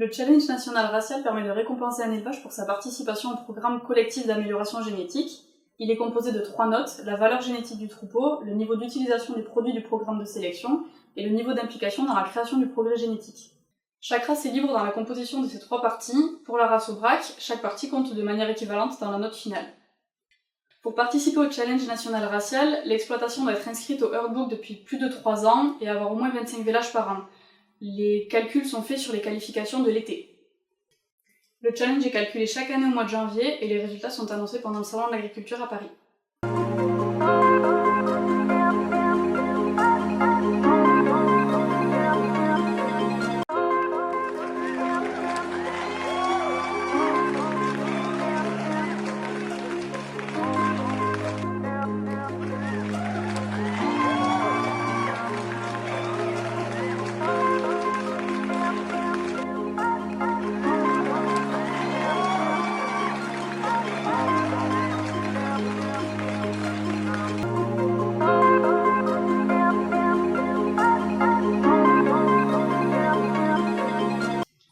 Le challenge national racial permet de récompenser un élevage pour sa participation au programme collectif d'amélioration génétique. Il est composé de 3 notes, la valeur génétique du troupeau, le niveau d'utilisation des produits du programme de sélection et le niveau d'implication dans la création du progrès génétique. Chaque race est libre dans la composition de ces 3 parties. Pour la race Aubrac, chaque partie compte de manière équivalente dans la note finale. Pour participer au challenge national racial, l'exploitation doit être inscrite au Herdbook depuis plus de 3 ans et avoir au moins 25 vélages par an. Les calculs sont faits sur les qualifications de l'été. Le challenge est calculé chaque année au mois de janvier et les résultats sont annoncés pendant le salon de l'agriculture à Paris.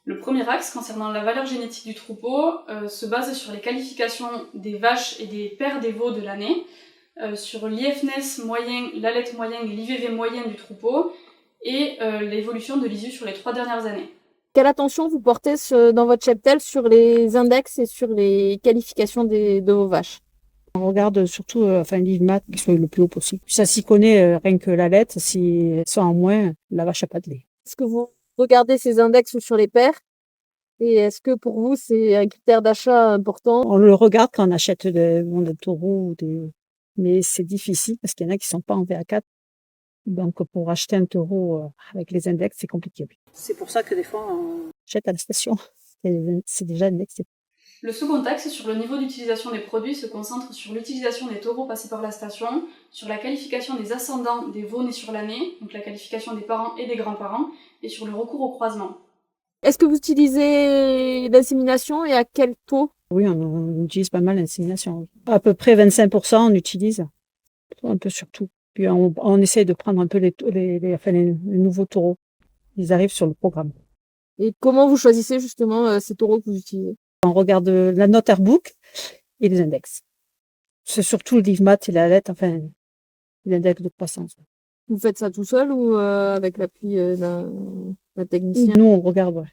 Le premier axe concernant la valeur génétique du troupeau se base sur les qualifications des vaches et des paires des veaux de l'année, sur l'IFNES moyen, l'ALET moyen et l'IVV moyen du troupeau, et l'évolution de l'ISU sur les 3 dernières années. Quelle attention vous portez dans votre cheptel sur les index et sur les qualifications de vos vaches? On regarde surtout l'IVMAT qui soit le plus haut possible. Ça s'y connaît rien que la lettre, si elles sont en moins, la vache n'a pas de lait. Est-ce que vous regardez ces index sur les paires? Et est-ce que pour vous, c'est un critère d'achat important? On le regarde quand on achète des taureaux, mais c'est difficile parce qu'il y en a qui sont pas en VA4. Donc, pour acheter un taureau avec les index, c'est compliqué. C'est pour ça que des fois, on achète à la station. C'est déjà indexé. Le second axe sur le niveau d'utilisation des produits se concentre sur l'utilisation des taureaux passés par la station, sur la qualification des ascendants des veaux nés sur l'année, donc la qualification des parents et des grands-parents, et sur le recours au croisement. Est-ce que vous utilisez l'insémination et à quel taux? Oui, on utilise pas mal l'insémination. À peu près 25%, on utilise. Un peu sur tout. Puis on essaye de prendre un peu les nouveaux taureaux. Ils arrivent sur le programme. Et comment vous choisissez justement ces taureaux que vous utilisez? On regarde la note Airbook et les index. C'est surtout le LIVMAT et la lettre, l'index de croissance. Vous faites ça tout seul ou avec l'appui d'un technicien? Nous, on regarde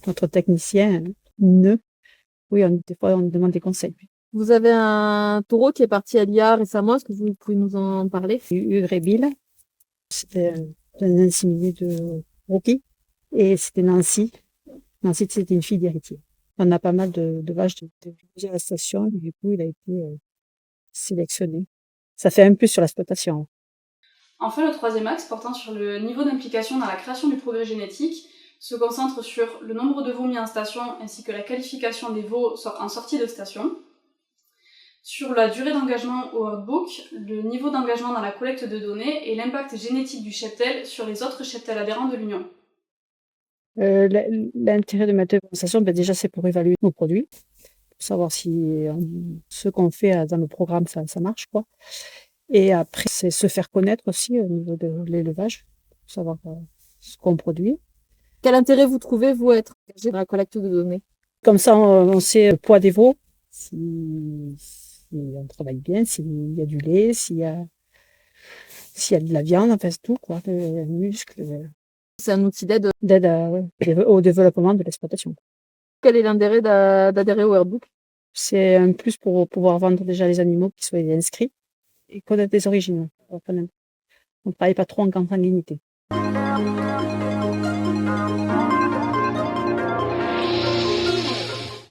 notre technicien, Oui, des fois, on nous demande des conseils. Vous avez un taureau qui est parti à l'IA récemment. Est-ce que vous pouvez nous en parler? Ugrébile, c'était un inséminé de Rocky. Et c'était Nancy. Nancy, c'était une fille d'héritier. On a pas mal de vaches de à la station. Et du coup, il a été sélectionné. Ça fait un plus sur l'exploitation. Enfin, le troisième axe, portant sur le niveau d'implication dans la création du progrès génétique, se concentre sur le nombre de veaux mis en station ainsi que la qualification des veaux en sortie de station. Sur la durée d'engagement au Herdbook, le niveau d'engagement dans la collecte de données et l'impact génétique du cheptel sur les autres cheptels adhérents de l'Union. L'intérêt de mettre en station, déjà, c'est pour évaluer nos produits, pour savoir si ce qu'on fait dans le programme, ça marche, quoi. Et après, c'est se faire connaître aussi au niveau de l'élevage, pour savoir ce qu'on produit. Quel intérêt vous trouvez, vous, à être engagé dans la collecte de données? Comme ça, on sait le poids des veaux, si on travaille bien, s'il y a du lait, s'il y a de la viande, enfin, c'est tout, quoi, des muscles. C'est un outil d'aide au développement de l'exploitation. Quel est l'intérêt d'adhérer au Herdbook? C'est un plus pour pouvoir vendre déjà les animaux qui soient inscrits et connaître des origines. On ne travaille pas trop en consanguinité.